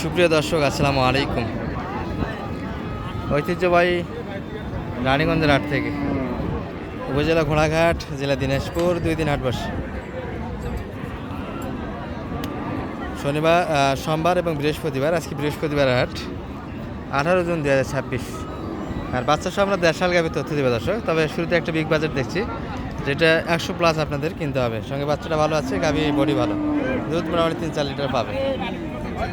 সুপ্রিয় দর্শক আসসালামু আলাইকুম। ঐতিহ্যবাহী রানীগঞ্জের হাট থেকে উপজেলা ঘোড়াঘাট, জেলা দিনাজপুর, 2 দিন হাট বসে শনিবার, সোমবার এবং বৃহস্পতিবার। আজকে বৃহস্পতিবার হাট 18 জুন 2026। আর বাচ্চা সহ আমরা দেড়শাল গাভীর তথ্য দেবে দর্শক। তবে শুরুতে একটা বিগ বাজেট দেখছি, যেটা 100+ আপনাদের কিনতে হবে। সঙ্গে বাচ্চাটা ভালো আছে, গাভী বডি ভালো, দুধ মোটামুটি 3-4 লিটার পাবে।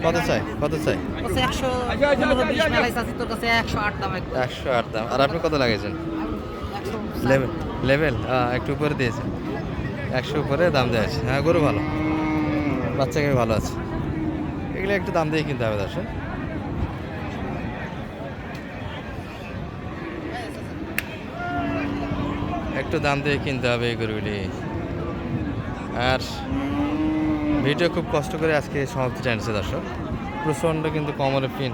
কত চাই? 108 দাম। আর আপনি কত লাগিয়েছেন? লেভেল একটু উপরে দিয়েছেন, 100 উপরে দাম দেওয়া আছে। হ্যাঁ, গরু ভালো, বাচ্চাকে ভালো আছে। এগুলো একটু দাম দিয়ে কিনতে হবে দর্শক। একটু দাম দিয়ে কিনতে হবে এই গরুগুলি। আর ভিডিও খুব কষ্ট করে আজকে সমাপ্তি টানছে দর্শক। প্রচণ্ড কিন্তু কোমরে পিন,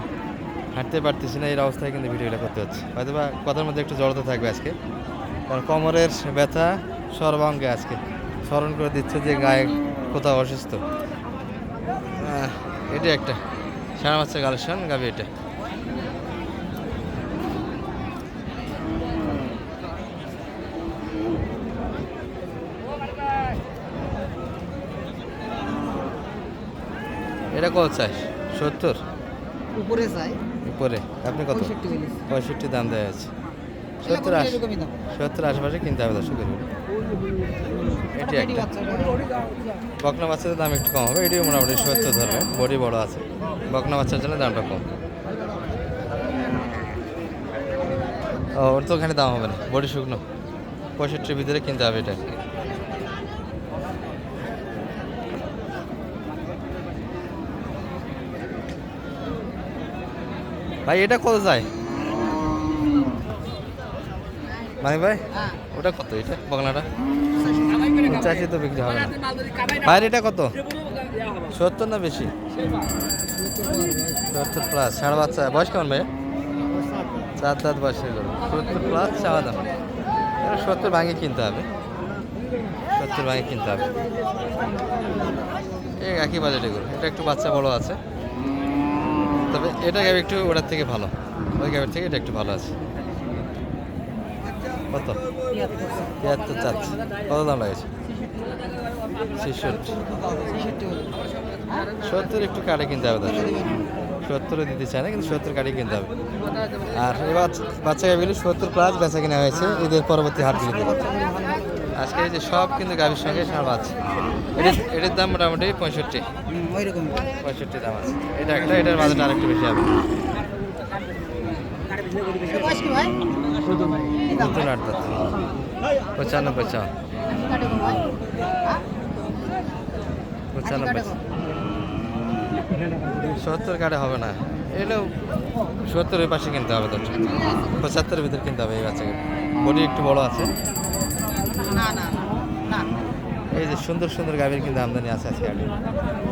হাঁটতে পারতেছি না, এই অবস্থায় কিন্তু ভিডিওটা করতে হচ্ছে। হয়তো বা কথার মধ্যে একটু জড়তা থাকবে আজকে, কারণ কোমরের ব্যথা সর্বাঙ্গে আজকে স্মরণ করে দিচ্ছে যে গায়ে কোথাও অসুস্থ। এটা একটা সারা বাচ্চা কালেকশন গাবি। এটা কত চাই? 70 উপরে চাই। উপরে আপনি কত? 65 দাম দেওয়া আছে। 70 আশেপাশে কিনতে হবে দর্শক। এটি একটা বকনা বাচ্চাদের দাম একটু কম হবে। এটিও মোটামুটি 70 ধরবে, বডি বড় আছে। বকনা বাচ্চার জন্য দামটা কম। ওর তো ওখানে দাম হবে না, বডি শুকনো। 65 ভিতরে কিনতে হবে এটা। ভাই এটা কত যায় ভাই? ওটা কত? এটা বগলাটা 85 তো বিক্রি হবে না ভাই। এটা কত? 70 না বেশি? 70+। সাড়ে বাচ্চা বয়স কেমন ভাই? 4 দাঁত বয়সের গরু। 70+ চাওয়া দাম। 70 ভাঙে কিনতে হবে, 70 ভাঙে কিনতে হবে। এই একই বাজেটে গরু। এটা একটু বাচ্চা বড় আছে, তবে এটা গাবি একটু ওটার থেকে ভালো। ওই গাবির থেকে এটা একটু ভালো আছে। কত? 73 চাচ্ছে। কত দাম লাগেছে? 66। 70 একটু কাটে কিনতে হবে দাদা। 70 দিতে চায় না, কিন্তু 70 কাটে কিনতে হবে। আর এবার বাচ্চা গাবিগুলি 70+ বেচা কিনা হয়েছে ঈদের পরবর্তী হাটগুলিতে। আজকে এই যে সব কিন্তু গাবির সঙ্গে সার আছে। এটার দাম মোটামুটি 65 দাম আছে। এটা একটা, এটার বাজেট আরেকটু বেশি হবে। নতুন 8 দাঁত। 95 চা। 95। 70 কাটে হবে না। এটা 70-এর পাশে কিনতে হবে তো। 75-এর ভিতরে কিনতে হবে এই বাচ্চাকে। বডি একটু বড় আছে। এই যে সুন্দর সুন্দর গাভীর কিন্তু আমদানি আছে আজকে।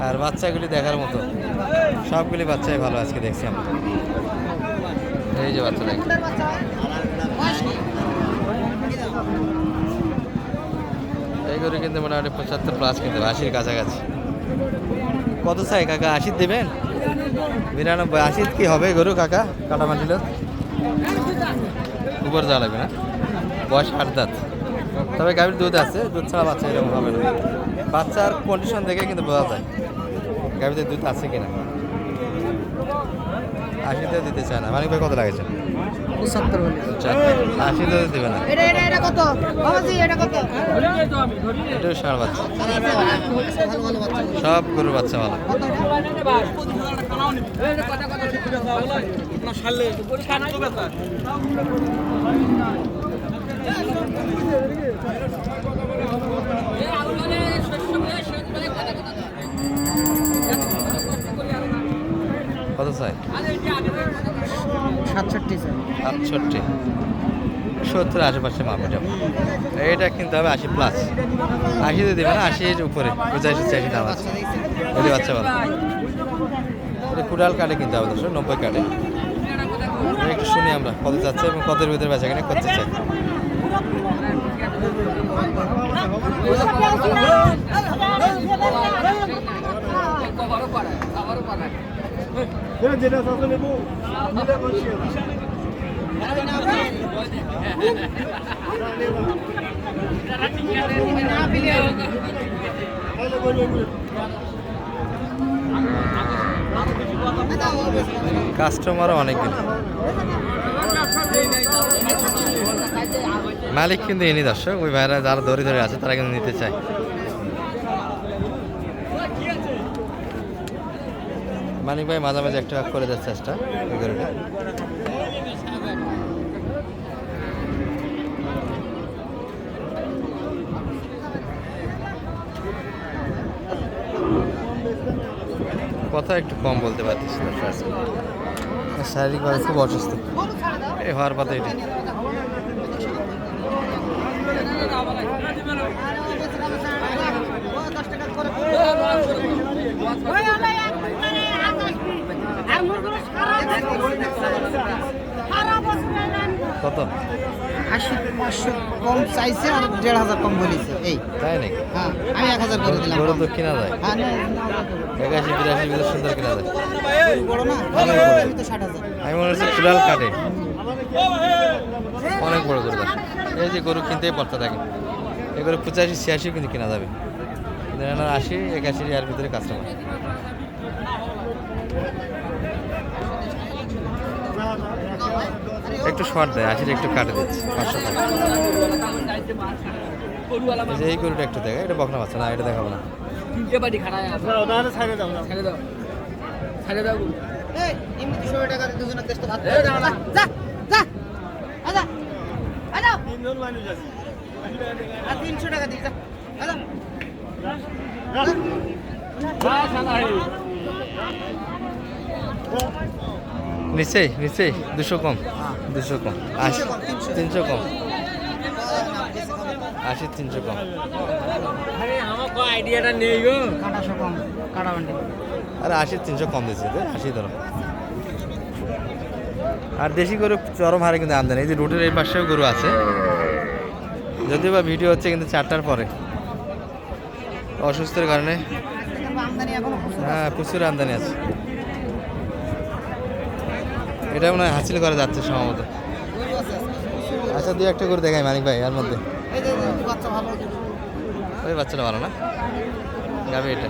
আর বাচ্চাগুলি দেখার মতো, সবগুলি বাচ্চাই ভালো আজকে দেখছি আমরা। এই যে বাচ্চা দেখি, এইগুলো কিন্তু মোটামুটি 75+ কিনতে হবে, 80-র কাছাকাছি। কত চাই কাকা? 80 দেবেন? 92, 80 কি হবে গরু কাকা? কাটা মাটিল উপর যাওয়া লাগবে না। বয়স 8 দাঁত, তবে গাভীর দুধ আছে। দুধ ছাড়া বাচ্চা এরকম হবে না। বাচ্চার কন্ডিশন দেখে কিন্তু বোঝা যায় গাভীতে দুধ আছে কিনা। 80 দিতে চায় না। মানিক ভাই কত লাগেছে? 80 দেবে না। এটাও ষাঁড় বাচ্চা, সব গরুর বাচ্চা ভালো। কত চাই? 67। 70 আশেপাশে মাপ। এটা কিনতে হবে 80+। 80 দেবে না, 80-এর উপরে 85-86 দাম আছে। ওই বাচ্চা ভালো। এটা কুড়াল কাটে কিনতে হবে 90 কাটে। একটু শুনি আমরা কত যাচ্ছে এবং কতের ভিতরে বেচা কিনে করতে চাই। কাস্টমারও অনেকগুলো, মালিক কিন্তু এনি দর্শক, ওই ভাইরা যারা ধরে ধরে আছে তারা কিন্তু নিতে চায়। মানিক ভাই মাঝামাঝি একটা করে দেওয়ার চেষ্টা ওই গরুটা। কথা একটু কম বলতে পারতেছি শারীরিকভাবে খুব অসুস্থ এই হওয়ার কথা এটা। কত? 80-500 কম চাইছে আর 1500 কম বলেছে। এই তাই নাকি? হ্যাঁ, আমি 1000 করে দিলাম। গরু তো কিনা যায় হ্যাঁ, না, 81-82 ভিতরে সুন্দর কিনা যায়। বড় না, অনেক বড়। আমি তো 60,000। আমি মনে হচ্ছে চুলাল কাটে, অনেক বড় গরু। এই যে গরু কিনতেই পড়তে থাকে, এই গরু 85-86 কিন্তু কেনা যাবে, 80-81 এর ভিতরে কাস্টমার। একটু শর্ট দেয়, 80 একটু কাটে দিচ্ছে 500 টাকা। এই যে এই গরুটা একটু দেখা, এটা বকনা বাচ্চা না, এটা দেখাবো না। এই এমনি 200 টাকা দিয়ে দুজনের দেশটা ভাত যা যা যা আদা আদা তিনজন মানুষ আছে আর 300 টাকা দিয়ে যা আদা নিচেই 200 কম, 200 কম, 80 300 কম, 80 300 কম। আইডিয়াটা নেই গো, কাটাশো কম, কাটা বান্ডি আরে 80 300 কম দিচ্ছে, 80 ধরো। আর দেশি গরু চরম হারে কিন্তু আমদানি। এই যে রোডের এই পাশেও গরু আছে, যদিও বা ভিডিও হচ্ছে কিন্তু 4টার পরে, অসুস্থের কারণে। আমদানি এখনো হ্যাঁ, প্রচুর আমদানি আছে। এটা মনে হয় হাসিল করা যাচ্ছে সম্ভবত। আচ্ছা, দুই একটা গরু দেখাই মানিক ভাই এর মধ্যে। এই যে বাচ্চা ভালো, ওই বাচ্চাটা ভালো না, গাবি এটা।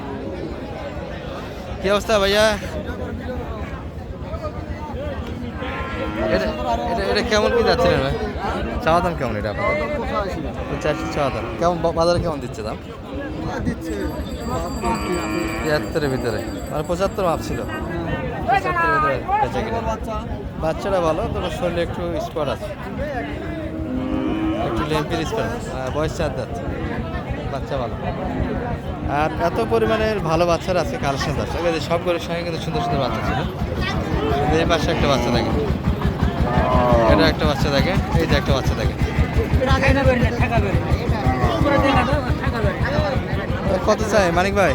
কি অবস্থা ভাইয়া? এটা এটা এটা কেমন কি যাচ্ছিলেন ভাই? চাওয়া দাম কেমন এটা আপনার? 85 চাওয়া দাম। কেমন বাজারে কেমন দিচ্ছে দাম? দিচ্ছে 73-এর ভিতরে, মানে 75 মাপ ছিল। 75-এর ভিতরে বেচা কিনা। বাচ্চাটা ভালো, তবে শরীরে একটু স্পট আছে, একটু লেম্পির স্পট। বয়স 4 দাঁত, বাচ্চা ভালো। আর এত পরিমাণের ভালো বাচ্চারা আছে কালেকশন আছে, সব গরুর সঙ্গে কিন্তু সুন্দর সুন্দর বাচ্চা ছিল। এই পাশে একটা বাচ্চা থাকে, এটা একটা বাচ্চা থাকে, এই যে একটা বাচ্চা থাকে। কত চাই মানিক ভাই?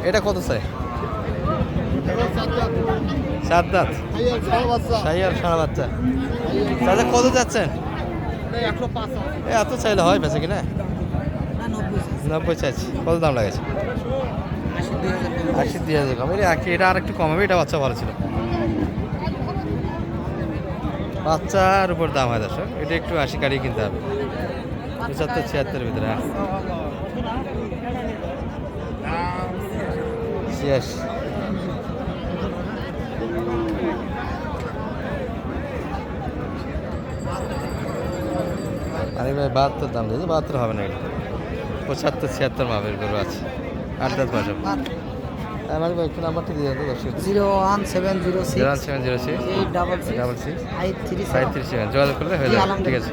এটা কত চাই? 7 দাঁত, সাইয়ার সারা বাচ্চা। তাহলে কত যাচ্ছেন? এত চাইলে হয় বেঁচে কিনা? 90 চাইছি। কত দাম লাগেছে? 80-2000 কম। এটা আর একটু কম হবে, এটা বাচ্চা ভালো ছিল। বাচ্চার উপর দাম হয় দর্শক, এটা একটু 80 কাটিয়ে কিনতে হবে। 75-76-এর ভিতরে। 86। আরে ভাই 72 দাম দিয়েছে, 72 হবে না, এটা 75-76 মাপের গরু আছে, 8 দাঁত বয়স। আমার ভাই একটু নাম্বারটি দিয়ে দেন দর্শক। 01706 01706 866 66 537 537 যোগাযোগ করলে হয়ে যাবে। ঠিক আছে।